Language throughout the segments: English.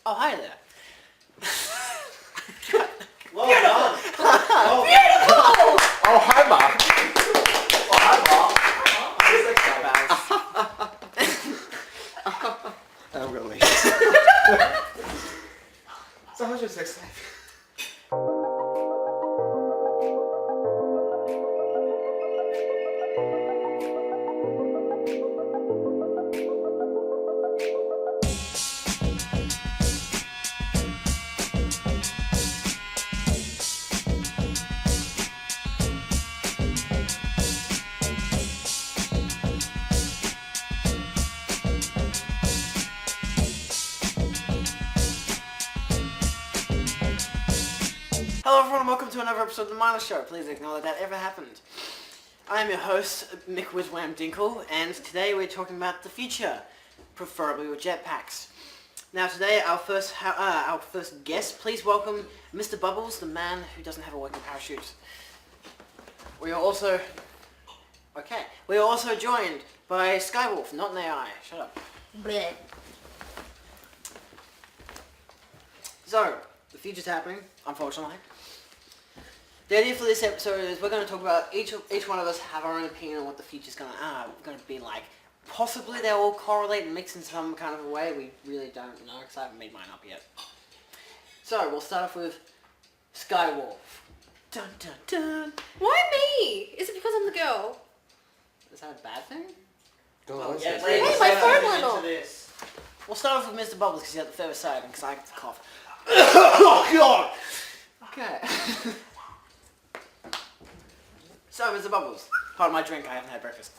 Oh, hi there. Well done. Beautiful! Oh, hi, Mark. Oh, hi, Mark. I'm gonna leave. So how's your sex life? Hello everyone and welcome to another episode of the Mindless Show. Please ignore that ever happened. I am your host, McWizWam Dinkle, and today we're talking about the future, preferably with jetpacks. Now today, our first guest, please welcome Mr. Bubbles, the man who doesn't have a working parachute. We are also joined by Skywolf, not an AI. Shut up. Bleh. So, the future's happening, unfortunately. The idea for this episode is we're going to talk about each one of us have our own opinion on what the future's going to be like. Possibly they'll all correlate and mix in some kind of a way. We really don't know because I haven't made mine up yet. So, we'll start off with Skywolf. Dun dun dun. Why me? Is it because I'm the girl? Is that a bad thing? Oh, Yeah, Hey, my phone went off. We'll start off with Mr. Bubbles because he's at the further side and because I get to cough. Oh, God. Okay. So, Mr. Bubbles, part of my drink, I haven't had breakfast.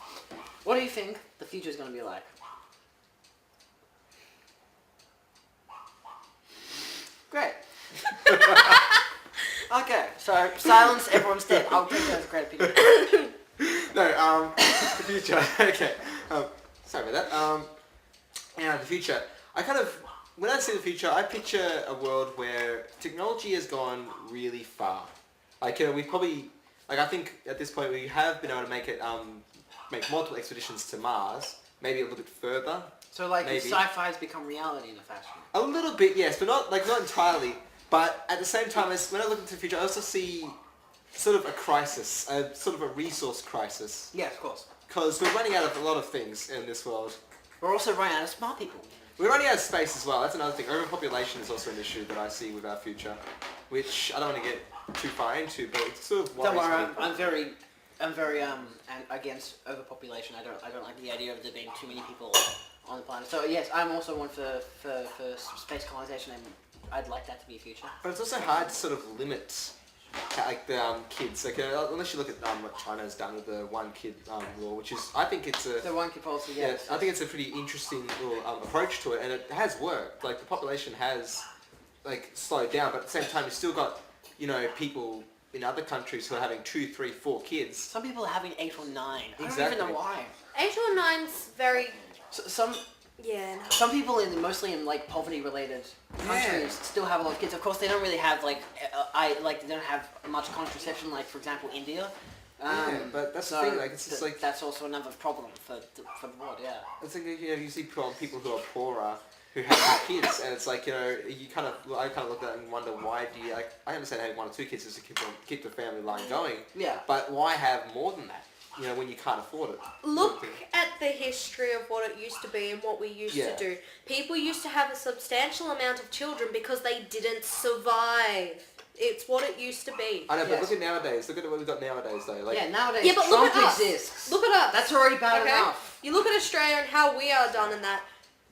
What do you think the future is going to be like? Great. Okay, so silence, everyone's dead. I'll take that as a great opinion. No, the future. Okay. Sorry about that. The future. When I see the future, I picture a world where technology has gone really far. I think at this point we have been able to make multiple expeditions to Mars, maybe a little bit further. So, like, Maybe. Sci-fi has become reality in a fashion. A little bit, yes, but not entirely. But at the same time, when I look into the future, I also see sort of a crisis, sort of a resource crisis. Yeah, of course. Because we're running out of a lot of things in this world. We're also running out of smart people. We're running out of space as well. That's another thing. Overpopulation is also an issue that I see with our future, which I don't want to get too far into, but it's sort of worries Don't worry, me. I'm very against overpopulation. I don't like the idea of there being too many people on the planet. So yes, I'm also one for space colonization, and I'd like that to be a future. But it's also hard to sort of limit the kids. Like unless you look at what China's done with the one kid law, which is I think it's a The one kid policy, yes. I think it's a pretty interesting little approach to it, and it has worked. Like the population has slowed down, but at the same time, you've still got people in other countries who are having 2, 3, 4 kids. Some people are having 8 or 9. I don't Exactly. even know why. 8 or 9's very... Some Yeah, people mostly in like poverty-related countries still have a lot of kids. Of course, they don't really have they don't have much contraception, like for example India. But that's so the thing. Like it's just like that's also another problem for the world. Yeah. it's like you see people who are poorer who have more kids, and it's like I kind of look at it and wonder why do you I understand having 1 or 2 kids just to keep the family line going. Yeah. But why have more than that? When you can't afford it. look at the history of what it used to be and what we used to do. People used to have a substantial amount of children because they didn't survive. It's what it used to be. I know, but Yes. look at nowadays. Look at what we've got nowadays, though. Like, Yeah. Nowadays, Yeah, but Trump look at us. exists. Look at us. That's already bad Okay? enough. You look at Australia and how we are done in that.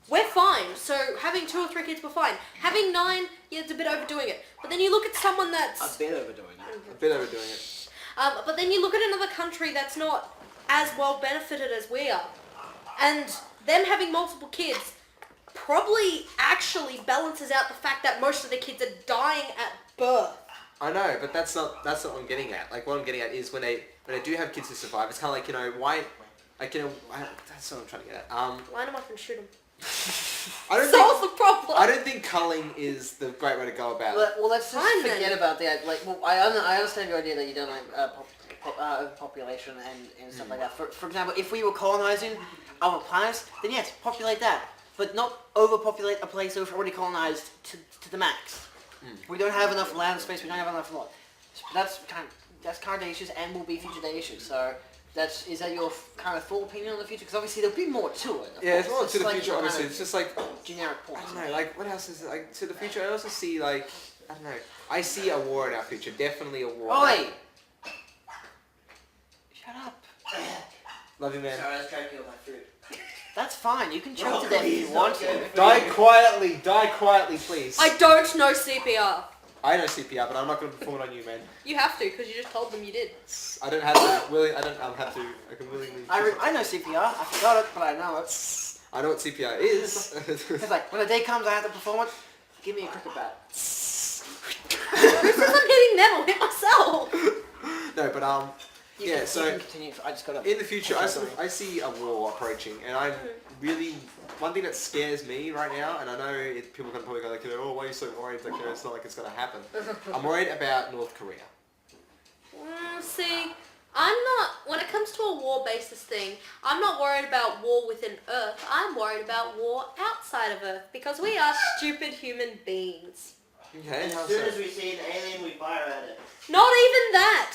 We're fine. So having 2 or 3 kids, we're fine. Having 9, it's a bit overdoing it. But then you look at someone that's... A bit overdoing that. a bit overdoing it. But then you look at another country that's not as well benefited as we are. And them having multiple kids probably actually balances out the fact that most of the kids are dying at birth. I know, but that's not what I'm getting at. Like, what I'm getting at is when they do have kids who survive, it's kind of like, why... that's what I'm trying to get at. Line them up and shoot them. I don't Solve the problem. I don't think culling is the great way to go about it. Well, let's just Fine, forget then. about that. I understand your idea that you don't like overpopulation and stuff like that. For example, if we were colonizing other planets, then yes, populate that. but not overpopulate a place that's already colonized to the max. We don't have enough land space. We don't have enough lot. That's current day issues and will be future day issues. So is that your kind of full opinion on the future? Because obviously there'll be more to it. Yeah, there's more It's to the like future. your Obviously, kind it's just like of generic I points. don't know. Like what else is it? Like to the future? I also see like I don't know. I see a war in our future. Definitely a war. Oi! Shut up. Love you, man. Sorry, I was trying to kill my food. That's fine. You can choke Oh, to death if please, you want don't to. kill me. Die quietly, please. I don't know CPR. I know CPR, but I'm not going to perform it on you, man. You have to, because you just told them you did. I don't have to. I'll have to. I can willingly. I know CPR. I forgot it, but I know it. I know what CPR is. It's like, when the day comes I have to perform it, give me a cricket bat. Who says I'm hitting them? I'll hit myself. No, but You yeah. can, So you can continue. I just got to... in the future, I see a war approaching, and I'm really one thing that scares me right now. And I know people can probably go like, "Oh, why are you so worried?" Like, it's not like it's going to happen. I'm worried about North Korea. See, I'm not, when it comes to a war basis thing, I'm not worried about war within Earth. I'm worried about war outside of Earth, because we are stupid human beings. Okay. And as soon as we see an alien, we fire at it. Not even that.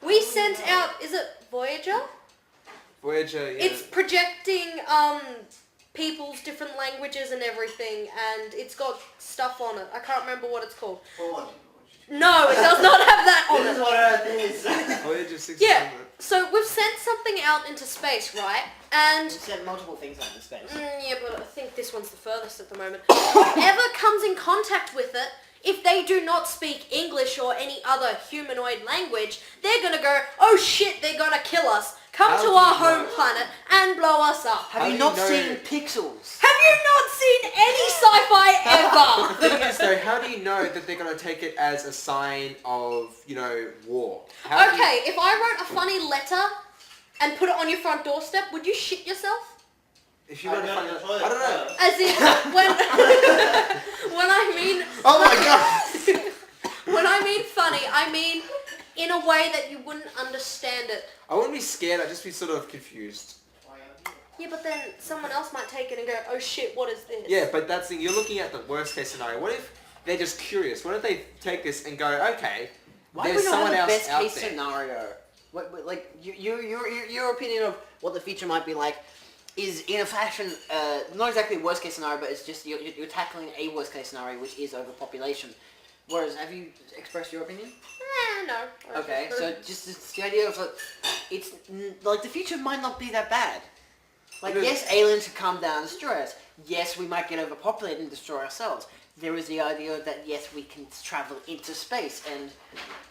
We sent out, is it Voyager? Voyager, yeah. It's projecting people's different languages and everything, and it's got stuff on it. I can't remember what it's called. Forward. No, it does not have that on This is it. what Earth is. Voyager 6. Yeah, so we've sent something out into space, right? And You sent multiple things out in space. yeah, but I think this one's the furthest at the moment. Whoever comes in contact with it, if they do not speak English or any other humanoid language, they're gonna go, oh shit, they're gonna kill us. Come How to do our you home know? planet and blow us up. Have How you do not you know- seen Pixels? Have you not seen any sci-fi ever? The thing is, though, how do you know that they're going to take it as a sign of, war? How do you- Okay, if I wrote a funny letter and put it on your front doorstep, would you shit yourself? If you I want to go find to the out, toilet I don't know. first. As in, when I mean... Oh my god! When I mean funny, I mean in a way that you wouldn't understand it. I wouldn't be scared. I'd just be sort of confused. Yeah, but then someone else might take it and go, oh shit, what is this? Yeah, but that's the thing. You're looking at the worst case scenario. What if they're just curious? What if they take this and go, okay, Why do there's we not someone have the else best out case there. scenario? Your opinion of what the future might be like is in a fashion, not exactly worst case scenario, but it's just you're tackling a worst case scenario, which is overpopulation. Whereas, have you expressed your opinion? No. Okay, so just it's the idea of it's like the future might not be that bad. Like, It is. yes, aliens could come down and destroy us. Yes, we might get overpopulated and destroy ourselves. There is the idea that yes, we can travel into space, and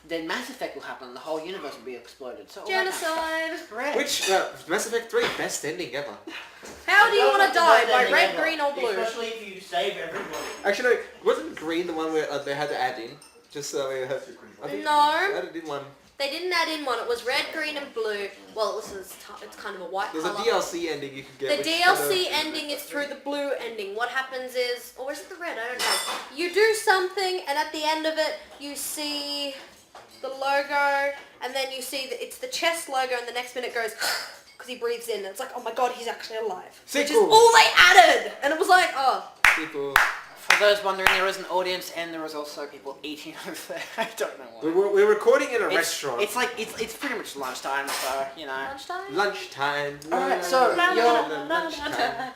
then Mass Effect will happen, and the whole universe will be exploded. So all that kind of Genocide. stuff. Correct. Which, Mass Effect 3, best ending ever. How do you want to die? By Anything red, ever. green, or blue? Especially if you save everybody. Actually, no, wasn't green the one where they had to add in? Just so we had I think No. they added in one. They didn't add in one. It was red, green, and blue. Well, it's kind of a white There's a colour. DLC ending you can get. The which DLC kind ending is through the blue ending. What happens is, or is it the red? I don't know. You do something, and at the end of it, you see the logo, and then you see that it's the chest logo, and the next minute goes, because he breathes in, and it's like, oh my god, he's actually alive. Which is Sequel. all they added! And it was like, oh. People. For those wondering, there is an audience, and there is also people eating over there. I don't know why. We're recording in a It's- restaurant. It's like it's pretty much lunchtime, so you know. Lunchtime? Lunchtime. Alright, so Lunchtime.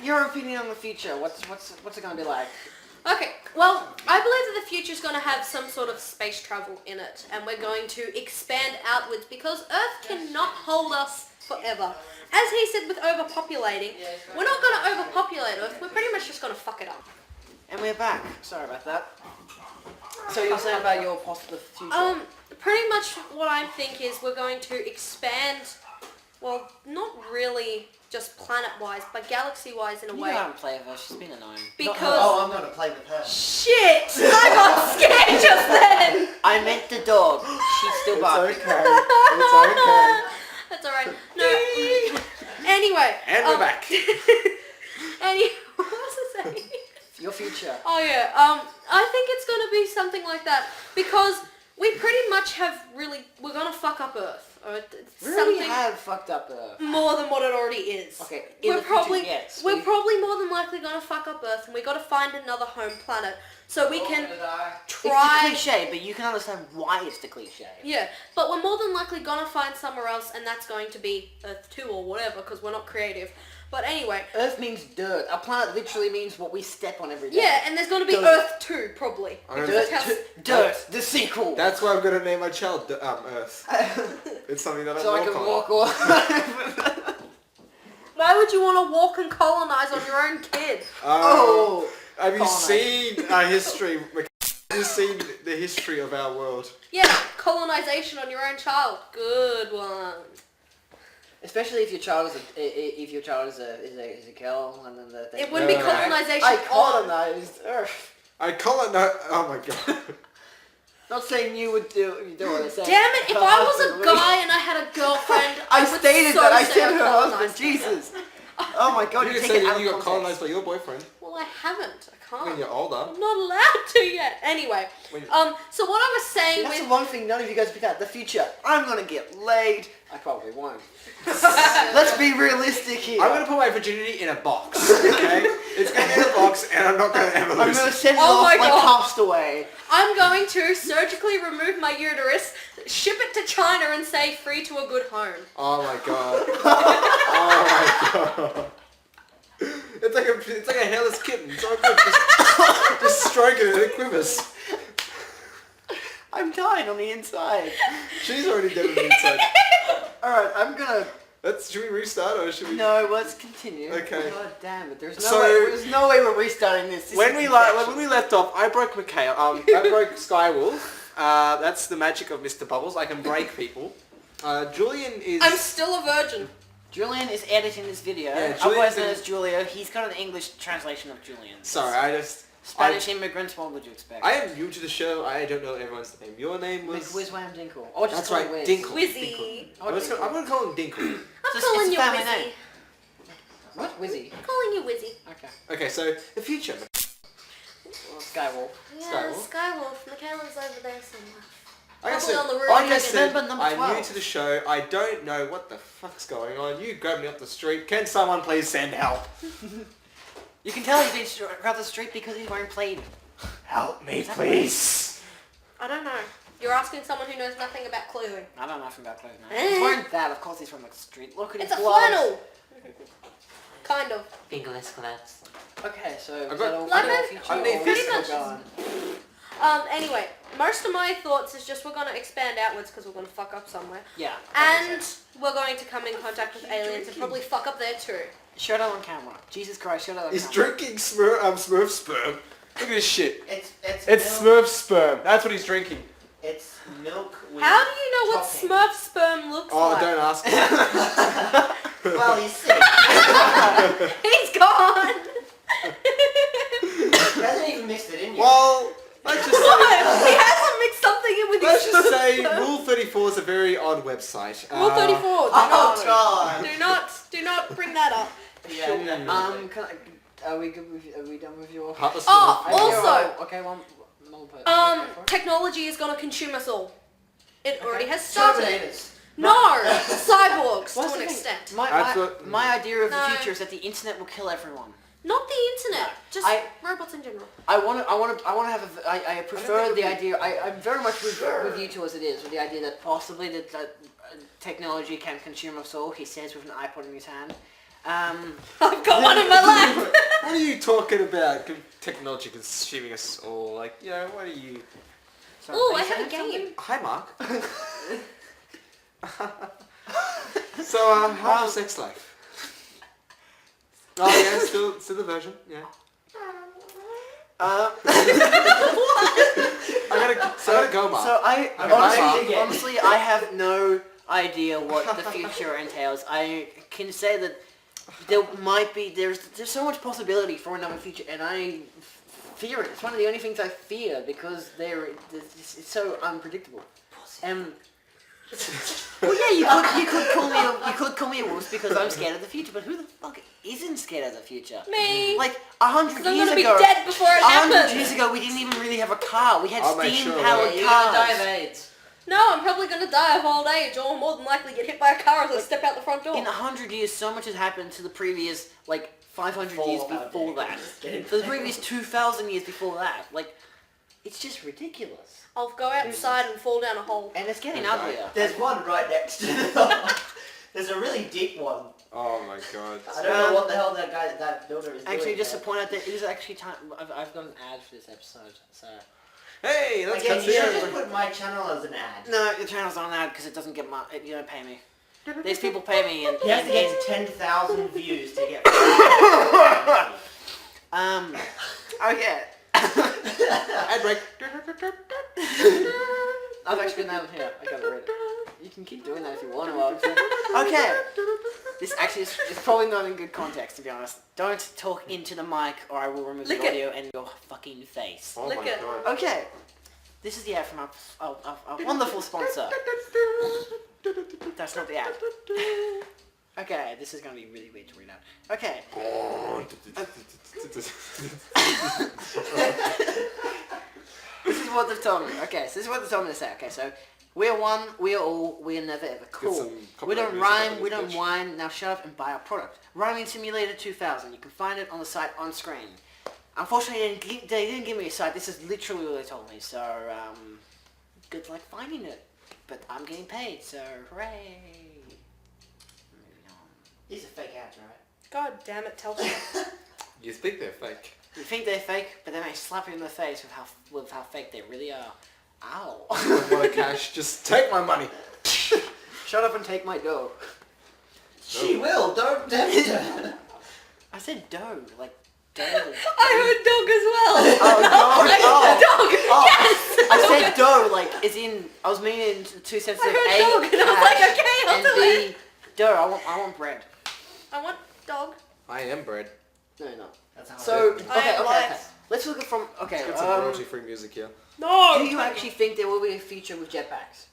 your opinion on the future. What's it gonna be like? Okay, well, I believe that the future is going to have some sort of space travel in it, and we're going to expand outwards because Earth cannot hold us forever. As he said with overpopulating, we're not going to overpopulate Earth, we're pretty much just going to fuck it up. And we're back. Sorry about that. So you're saying about your possible future? Pretty much what I think is we're going to expand, well, not really just planet-wise, but galaxy-wise in a You way. go out and play with her. She's been annoying. Because... Oh, I'm gonna play with her. Shit! I got scared just then! I meant the dog. She's still It's barking. okay. It's okay. That's alright. No. Anyway. And we're back. Anyway, what was I saying? Your future. Oh yeah. I think it's gonna be something like that because we pretty much have we're gonna fuck up Earth, Earth. It's We really something have fucked up Earth. more than what it already is. Okay, in We're the future, probably yes. we're probably more than likely gonna fuck up Earth, and we gotta find another home planet so we can It's try. the cliche, but you can understand why it's the cliche. Yeah, but we're more than likely gonna find somewhere else, and that's going to be Earth 2 or whatever, because we're not creative. But anyway, Earth means dirt. Our planet literally means what we step on every day. yeah, and there's gonna be Dirt. Earth 2 probably. I don't Because Dirt, that's how- dirt, the sequel. That's why I'm gonna name my child Earth. It's something that so I I can walk on. walk on. Why would you want to walk and colonize on your own kid? Oh, Have you colonize. seen our history? Have you seen the history of our world? Yeah, colonization on your own child. Good one. especially if your child is a girl, and then the It wouldn't be No. colonization I on. colonized Earth. I colonize. Oh my god. Not saying you would do what I said. Damn it, if Her I was husband a guy and I had a girlfriend, I would stated so that I say said I her colonized husband. them. Jesus. Oh my god, You you just take say it out that of you got context. colonized by your boyfriend Well, I haven't. I when can't. you're older. I'm not allowed to yet. Anyway, When- so what I was saying That's with... the one thing none of you guys picked out. The future. I'm gonna get laid. I probably won't. Let's be realistic here. I'm gonna put my virginity in a box. Okay, it's gonna be in a box, and I'm not gonna ever I'm lose. gonna send it Oh off my like God. Castaway. I'm going to surgically remove my uterus, ship it to China and say free to a good home. Oh my god. Oh my god. It's like a hairless kitten. So good. Just stroking it and it quivers. I'm dying on the inside. She's already dead on the inside. Alright, I'm gonna... Should we restart or should we? No, let's continue. Okay. God damn it. There's So- no way we're restarting this. When we left off, I broke Mikhail. I broke Skywolf. That's the magic of Mr. Bubbles. I can break people. Julian is. I'm still a virgin. Julian is editing this video. Yeah, Julian's Otherwise known in- as Julio. He's got an English translation of Julian. Sorry, I just. Spanish immigrants, what would you expect? I am new to the show. I don't know everyone's name. Your name was. McWizWam Dinkle. Or just That's call right, it Wiz. Dinkle. Wizzy. Dinkle. Oh, Dinkle. I'm gonna call him Dinkle. I'm It's calling a you family Wizzy. name. What? Wizzy? I'm calling you Wizzy. Okay. Okay, so the future. Well, Skywolf. Yeah, Skywolf. Skywolf. Michaela's over there somewhere. Like I Probably said, on the roof. like I Okay, said, number I'm 12. new to the show. I don't know what the fuck's going on. You grabbed me up the street. Can someone please send help? You can tell he's been across the street because he's wearing plaid. Help me, that please. I don't know. You're asking someone who knows nothing about clothing. I don't know nothing about clothes now. Eh. He's wearing that, of course he's from the street. Look at It's his a gloves. flannel. Kind of. Fingerless gloves. Okay, so I've is got- that all Like for the that- future? I need or this is it much. still going? Anyway, most of my thoughts is just we're going to expand outwards because we're going to fuck up somewhere. Yeah. And we're going to come in contact with aliens and probably fuck up there too. Show that on camera. Jesus Christ, show that on He's camera. drinking Smurf sperm. Look at this shit. It's It's milk. Smurf sperm. That's what he's drinking. It's milk with How do you know what topping. Smurf sperm looks Oh, like? don't ask me. Well, he's sick. He's gone! He hasn't even mixed it in yet. Well, let's just What? say. He hasn't mixed something in with Let's his just say sperm. Rule 34 is a very odd website. Rule 34. Oh God. Do not bring that up. Yeah. Can I, are we good with? Are we done with your? Papa Oh, Smurf. also- Okay, one more person. Technology is gonna consume us all. It already has started. Terminators. What's No, cyborgs to the an thing? extent. That's what- My idea of No. the future is that the internet will kill everyone. Not the internet, just robots in general. I want to have a. I prefer think the it'll idea. I'm very much with you two as it is, with the idea that possibly that technology can consume us all. He says with an iPod in his hand. I've got one in my lap. What are you talking about? Technology consuming us all. Like, you know, what are you... Sorry, Ooh, are I you have a saying game. Hi, Mark. So, how's your sex life? Oh, yeah, still the version, yeah. something? I gotta go, Mark. So I Okay, honestly, I have no idea what the future entails. I can say that there's so much possibility for another future, and I fear it. It's one of the only things I fear because it's so unpredictable. Well, yeah, you could call me a wuss because I'm scared of the future, but who the fuck isn't scared of the future? Me. Like 100 'Cause I'm years gonna be ago, dead before it 100 happens. years ago, we didn't even really have a car. We had I'll make steam sure, powered right? cars. AIDS. No, I'm probably going to die of old age or more than likely get hit by a car as I step out the front door. In 100 years, so much has happened to the previous, 500 years before that. Days. For the previous 2,000 years before that. It's just ridiculous. I'll go outside and fall down a hole. And it's getting uglier. There's one right next to the There's a really deep one. Oh my god. I don't know what the hell that builder is doing. Actually, just to there. point out that it is actually time. I've got an ad for this episode, so. Hey, let's Again, you should consider. just put my channel as an ad. No, the channel's not an ad because it doesn't get my. You don't pay me. These people pay me, and He has to get 10,000 views to get. Okay. Ad break. I've actually got that here. I got it ready. You can keep doing that if you want to. Okay. This actually is probably not in good context, to be honest. Don't talk into the mic, or I will remove Lick the it. audio and your fucking face. Oh Look my at- god. Okay. This is the ad from our wonderful sponsor. That's not the ad. Okay, this is going to be really weird to read out. Okay. This is what they've told me. Okay, so this is what they've told me to say. Okay, so we are one, we are all, we are never ever. Cool. some We copyright don't music rhyme, over we this don't bitch. whine. Now shut up and buy our product. Rhyming Simulator 2000. You can find it on the site on screen. Unfortunately, they didn't give me a site. This is literally what they told me. So, good luck finding it. But I'm getting paid, so hooray. Moving on. These are fake ads, right? God damn it, Telstra. You think they're fake? You think they're fake, but then they slap you in the face with how fake they really are. Ow. Want a cash? Just take my money. Shut up and take my dough. She will, don't tempt her. I said dough, like dough. I heard dog as well. Oh, dog. Dog. Oh. Yes. I said dough, like, as in, I was meaning two senses I of heard A, dog, and I was like, cash, okay, I'll and do it. B, dough. I want bread. I want dog. I am bread. No, no. That's how So, I okay, am okay. life. Let's look at from, okay, Let's get some royalty-free music here. No. do you actually think there will be a feature with jetpacks?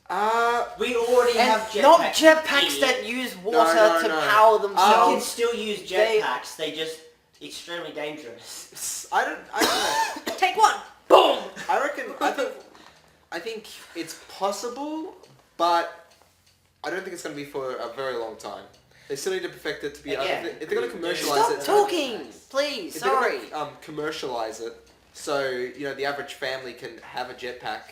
We already And have jetpacks. not jetpacks idiot. that use water no, to no. power You can themselves. still use They- jetpacks. They just extremely dangerous. I don't know. Take one. Boom. I reckon. I think it's possible, but I don't think it's going to be for a very long time. They still need to perfect it to be. Again, if they're going to commercialize Stop it, talking, please. if Sorry. they're going to commercialize it, so the average family can have a jetpack,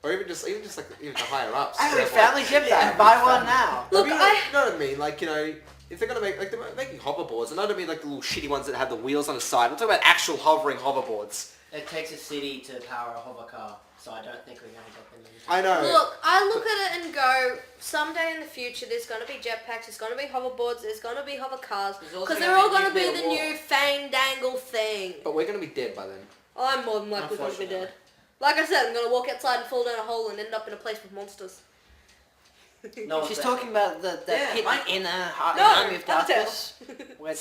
or even just like the higher ups. I have a have family jetpack. Buy one now. Look, you know what I mean? Like, if they're gonna make they're making hoverboards, and I don't mean like the little shitty ones that have the wheels on the side. I'm talking about actual hovering hoverboards. It takes a city to power a hover car, so I don't think we're going to get them. I know. Look, I look at it and go, someday in the future there's going to be jetpacks, there's going to be hoverboards, there's going to be hover cars, There's also because they're gonna all be going to be nuclear the war. new fandangle thing. But we're gonna be dead by then. I'm more than likely going to be Unfortunately. dead. Like I said, I'm going to walk outside and fall down a hole and end up in a place with monsters. No, She's talking about the Yeah, pit Mike- in No, Army of Undertale. Darkness. Where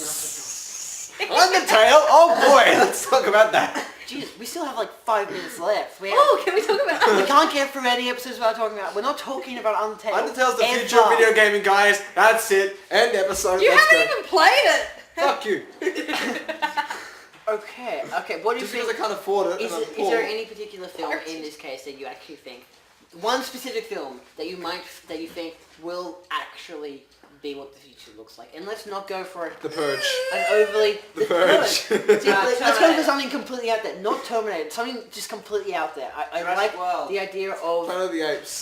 Undertale. Oh boy, let's talk about that. Jeez, we still have like 5 minutes left. Oh, can we talk about We can't get through any episodes without talking about. We're not talking about Undertale. Undertale's the ever. future of video gaming, guys. That's it. End episode. You Let's haven't go. even played it! Fuck you. Okay, what do you Just because think? I can't afford it. Is, and I'm is poor. there any particular film in this case that you actually think, one specific film that you think will actually be what the future looks like? And let's not go for The Purge. an overly The Purge. See, let's go for Terminator. something completely out there, not Terminator. Something just completely out there. I Jurassic like World. the idea of Planet of the Apes.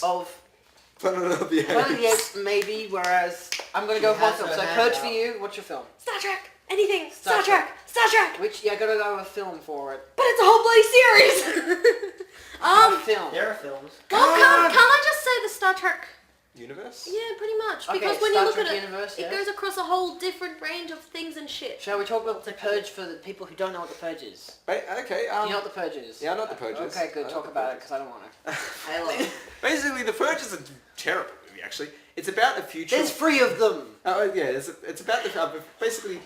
Planet of the Apes, maybe. Whereas I'm gonna go for one has film. her So hand Purge out. for you. What's your film? Star Trek! Anything! Star Star Trek! Star Trek! Which I gotta go with a film for it. But it's a whole bloody series! A film. There are films. Well, can't I just say the Star Trek? Universe? Yeah, pretty much. Okay, Because when Star you look Trek at it, universe, it yeah. goes across a whole different range of things and shit. Shall we talk about the Purge for the people who don't know what the Purge is? Wait, okay. Do you know what the Purge is? Yeah, I know what the Purge is. Okay, I good. know Talk the about Purge it because I don't want to. Halo. Basically, The Purge is a terrible movie, actually. It's about a future... There's 3 of them. Yeah, it's about the... basically,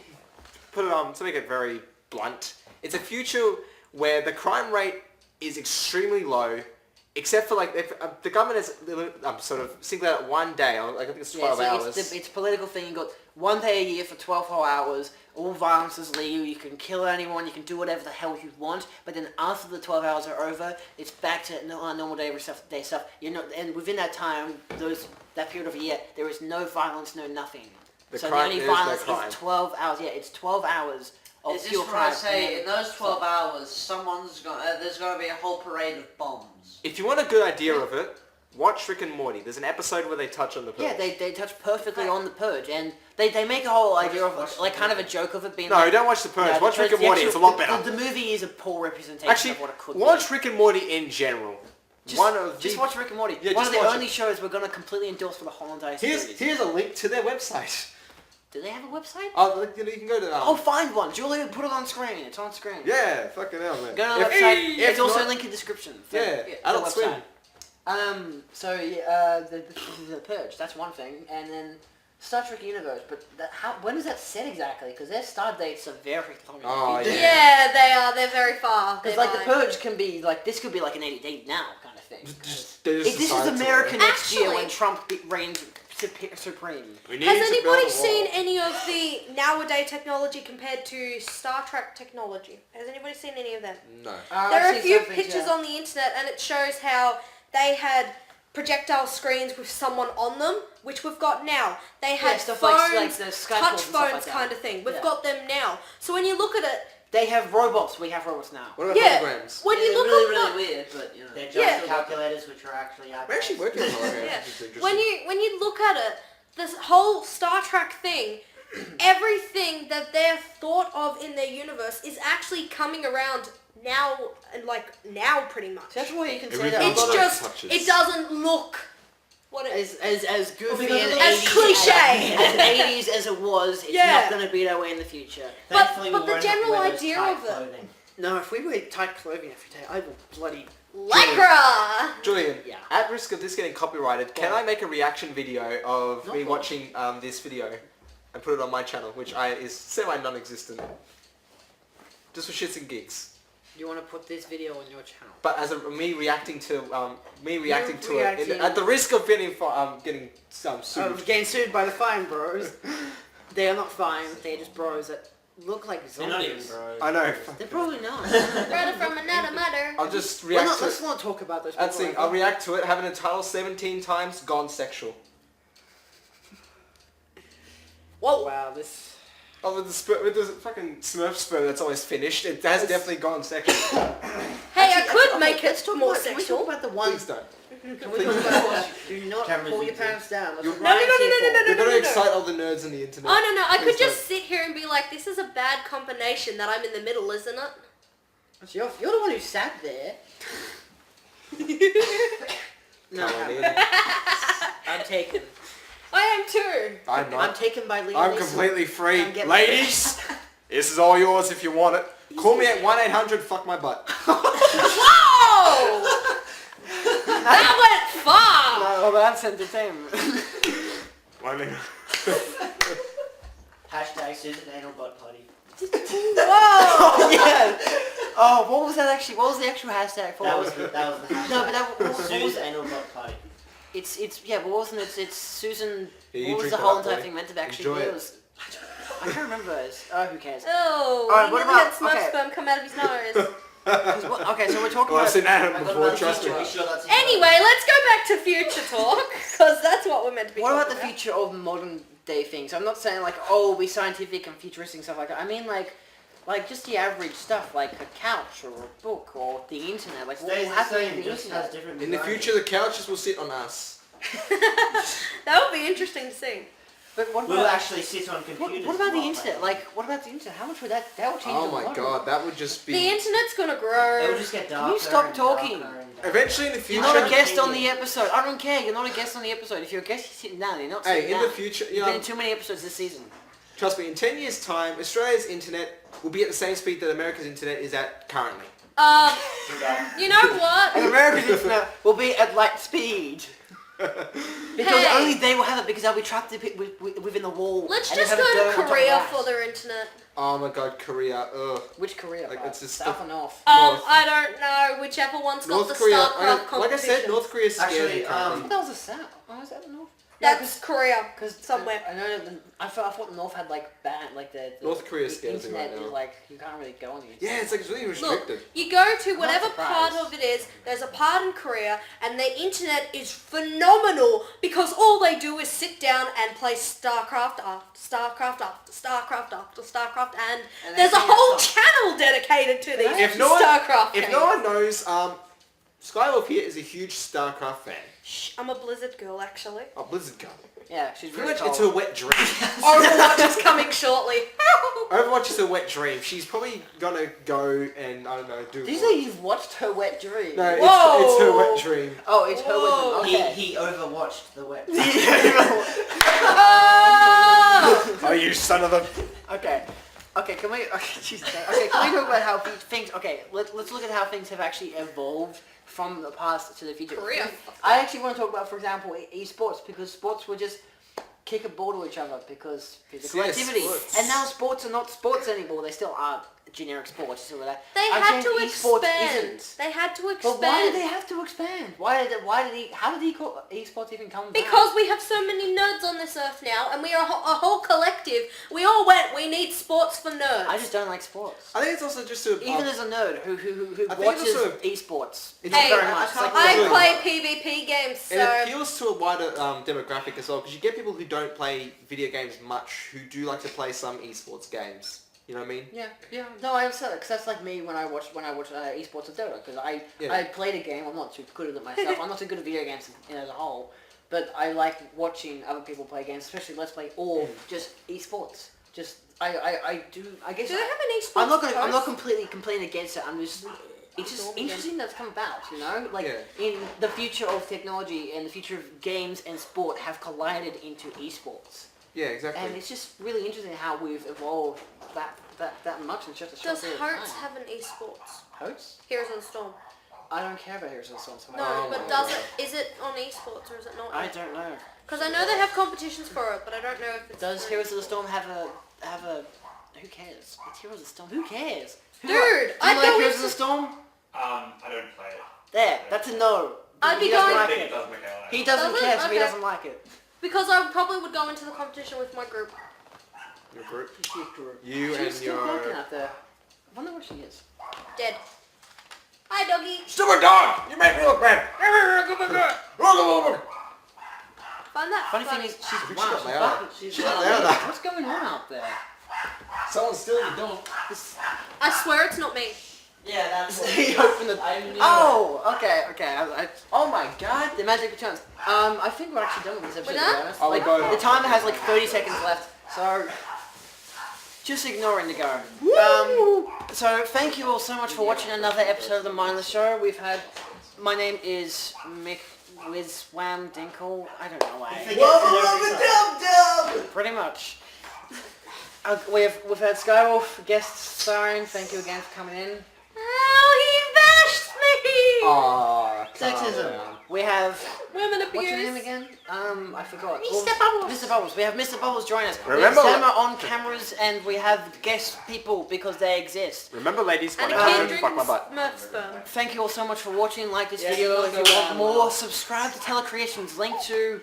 put it on, to make it very blunt, it's a future where the crime rate is extremely low, except for, like, if, the government has sort of singled out one day, I think it's 12 hours. It's a political thing. You got one day a year for 12 whole hours all violence is legal, you can kill anyone, you can do whatever the hell you want, but then after the 12 hours are over, it's back to normal day stuff. And within that time, that period of a year, there is no violence, no nothing. So the only violence is 12 hours. Yeah, it's 12 hours of Is this pure what crime. I say? In those 12 hours, there's going to be a whole parade of bombs. If you want a good idea of it, watch Rick and Morty. There's an episode where they touch on the purge. Yeah, they touch perfectly on the purge, and they make a whole idea of like kind of a joke of it being. No, like, don't watch the purge. no, Watch Rick and Morty. It's a lot better. The movie is a poor representation Actually, of what it could watch be. Rick and Morty in general. Just Watch Rick and Morty. Yeah, One just of the watch only it. shows we're going to completely endorse for the whole entire series. Here's a link to their website. Do they have a website? Oh, you can go to. Oh, find one. Julia, put it on screen. It's on screen. Yeah, fucking hell, man. Go to the If- website. if It's also not- a link in the description. Yeah, the Adult Swim. website. The Purge. That's one thing, and then Star Trek Universe. But when is that set exactly? Because their start dates are very long. Oh, yeah. Yeah, they are. They're very far. Because They're like the fine. Purge can be like this could be like an 80 day now kind of thing. They just If this is decided to- America next year Actually- when Trump reigns supreme. We need Has to build anybody a wall. seen any of the nowadays technology compared to Star Trek technology? Has anybody seen any of them? No. There are a few pictures on the internet, and it shows how they had projectile screens with someone on them, which we've got now. They had stuff phones, like the Skype touch calls and stuff like phones that. kind of thing. We've Yeah. got them now. So when you look at it, They have robots. We have robots now. What about yeah, holograms? when you look really, at really weird, but you know. They're just Yeah. calculators which are actually We're actually working on holograms. Yeah. Which is interesting. when you look at it, this whole Star Trek thing, everything that they're thought of in their universe is actually coming around now, and like now pretty much. So that's why you can say Everything that. It's a lot of- just touches. it doesn't look what it is. as goofy because and of the- As 80s cliche. as 80s as it was. It's Yeah. not going to be that way in the future. Thankfully, but we the won't have to general wear those idea tight of it- clothing. No, if we wear tight clothing every day, I will bloody. Lycra. Julian, Yeah. at risk of this getting copyrighted, can I make a reaction video of Not me one. watching this video and put it on my channel, which is semi-non-existent, just for shits and gigs? You want to put this video on your channel? But as me reacting to it, reacting- at the risk of getting sued. Getting sued by the Fine Bros. They are not fine. They're just bros that look like They're zombies. not even bros. I know. They're probably not. Brother from another mother. I'll just Well, react to let's it. not talk about those. That's people it. like I'll react to it. Having a title 17 times gone sexual. Whoa! Wow, this. Oh, with the fucking Smurf sperm that's always finished, it has definitely gone sexual. Hey, I Actually, could okay, make let's it talk more about, Can we sexual. talk about the Please ones? don't. Can we talk about do not Cameras pull your YouTube. pants down? That's You- what No, no, Ryan's no, here no, for. no, no, You're no, going to no. excite all the nerds on the internet. Oh no, I Please could just sit here and be like, this is a bad combination that I'm in the middle, isn't it? It's you're the one who sat there. No, Come on in. I'm taken. I am too. I'm I'm not. taken by Liam I'm Neeson. completely free. I'm getting- Ladies, this is all yours if you want it. Call me at 1-800 fuck my butt. Whoa! That went far. No, but that's entertainment. Hashtag Susan Anal Butt Potty. Whoa! Yeah. Oh, what was that actually? What was the actual hashtag for? That was the hashtag. No, but that what was Sue's it? Anal Butt Potty. It's yeah, but wasn't it? It's Susan. Yeah, you what was drink the it whole up, entire boy. thing meant to actually Enjoy be? it. It was, I can't remember. Who cares? Oh, Alright, he what never had about- Smurf okay. sperm come out of his nose. Okay, so we're talking Well, I've about. seen that I got before, another trust me. feature. Are you sure that's a Anyway, let's go back to future talk, because that's what we're meant to be What about talking the future of modern day things? I'm not saying like, oh, we scientific and futuristic stuff like that. I mean like just the average stuff, like a couch or a book or the internet. Like what Stays will the happen same, with the just has internet? different In the designs. future, the couches will sit on us. That would be interesting to see. But what We'll about actually sit on computers. what about the while internet? playing. Like what about the internet? How much would that would change? Oh the my modern- god, that would just The be... internet's gonna It grow. will just get darker. you stop and talking? darker and darker. Eventually in the You're future... not a guest on the episode. I don't care. You're not a guest on the episode. If you're a guest, you're sitting down. You're not sitting Hey, in down. the future, you You've been know, in too many episodes this season. trust me, in 10 years' time, Australia's internet will be at the same speed that America's internet is at currently. You know what? And America's internet will be at light speed. Because Hey. only they will have it because they'll be trapped within the wall. Let's and just they'll go have a to dome on top of Korea that. for their internet. Oh my god, Korea, ugh. Which Korea? Like, part? it's just South the- or North? North. I don't know. Whichever one's got North the Korea, StarCraft like I said, competition. North Korea's scared Actually, currently. I thought that was the South. Oh, is that the North? That's Korea. Because Somewhere. I know. I thought the North had like banned like the North Korea the scares me internet right now. is like you can't really go on the internet. Yeah, it's like it's really Look, restricted. you go to whatever surprised. part of it is, there's a part in Korea, and the internet is phenomenal because all they do is sit down and play StarCraft after StarCraft after StarCraft after StarCraft, and there's a everything whole else. channel dedicated to these If no one- StarCraft If games. no one knows, Skywolf here is a huge StarCraft fan. Shh, I'm a Blizzard girl, actually. Oh, Blizzard girl. Yeah, she's Pretty really much, cold. it's her wet dream. Overwatch is coming shortly. Overwatch is her wet dream. She's probably gonna go and, I don't know, do... Did you say you've watched her wet dream? No, Whoa. it's her wet dream. Oh, it's her Whoa. wet dream. Okay. He overwatched the web. Oh! Oh, you son of a... Okay. Okay, can we? Okay, Jesus. Okay, can we talk about how things? Okay, let's look at how things have actually evolved from the past to the future. Korea. I actually want to talk about, for example, esports, because sports were just kick a ball to each other because physical Yeah, activity, sports. and now sports are not sports anymore. They still are generic sports. So that They I'm had to saying esports expand. isn't. They had to But expand. why did they have to expand? How did esports even come about? Because we have so many nerds on this earth now, and we are a whole collective. We all went, we need sports for nerds. I just don't like sports. I think it's also just to... Even as a nerd who I think watches it's also- esports, It's Hey, very much. It's like I Really? play PvP games, so... It appeals to a wider demographic as well, because you get people who don't play video games much, who do like to play some esports games. You know what I mean? yeah. No, I understand it, because that's like me when I watch esports of Dota, because I played a game. I'm not too good at it myself. I'm not too good at video games as a whole, but I like watching other people play games, especially Let's Play or just esports. Just I guess. Do they have an esports I'm not post? completely complaining against it. I'm just. It's just interesting that's come about, you know? Like, Yeah. in the future of technology and the future of games and sport have collided into esports. Yeah, exactly. And it's just really interesting how we've evolved that much in just a short Does period of Hearts time. have an esports? Hearts? Heroes of the Storm. I don't care about Heroes of the Storm. So No, Oh but my does God. it? Is it on esports or is it not? I don't know. Because I know they have competitions for it, but I don't know if it's. Does free. Heroes of the Storm have a? Who cares? It's Heroes of the Storm. Who cares? Dude, Do you I like don't Heroes of even- the Storm? I don't play it. There, that's a no. I'd be He doesn't going- I like think it. it does Michaela. He doesn't Does it? care, so he Okay. doesn't like it. Because I probably would go into the competition with my group. Your group. You You and She's still working your... out there. I wonder what she is. Dead. Hi, doggy. Stupid dog! You make me look bad! Find that Funny thing is, she's think she wow, got she's louder. back. She's She got louder. louder. What's going on out there? Someone's stealing the dog. I swear it's not me. Yeah, that's He opened the. I knew Oh, okay. Oh my God, the magic returns. I think we're actually done with this episode. We're to be done? honest. Oh, Like, we're going. the timer has like 30 seconds left, so just ignoring the go. So thank you all so much for watching another episode of the Mindless Show. My name is McWizWam Dinkle. I don't know why. Pretty much. We've had Skywolf guest starring. Thank you again for coming in. Oh, he bashed me! Aww, Sexism. We have Women what's your name abuse. again? I forgot. Mr. Bubbles. Mr. Bubbles. We have Mr. Bubbles join us. Remember- we have Sam on cameras and we have guest people because they exist. Remember, ladies, And when a I kid haven't drinks fuck my butt. Smurf sperm. Thank you all so much for watching. Like this Yes, video if you go want down more. below. Subscribe to Telecreations. Link to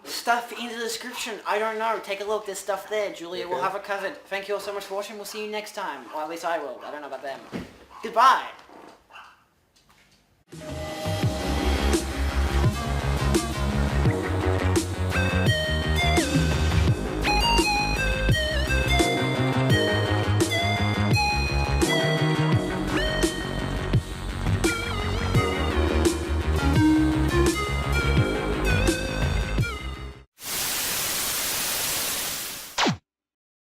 stuff in the description. I don't know. Take a look. There's stuff there. Julia will Okay. have it covered. Thank you all so much for watching. We'll see you next time. Or at least I will. I don't know about them. Goodbye.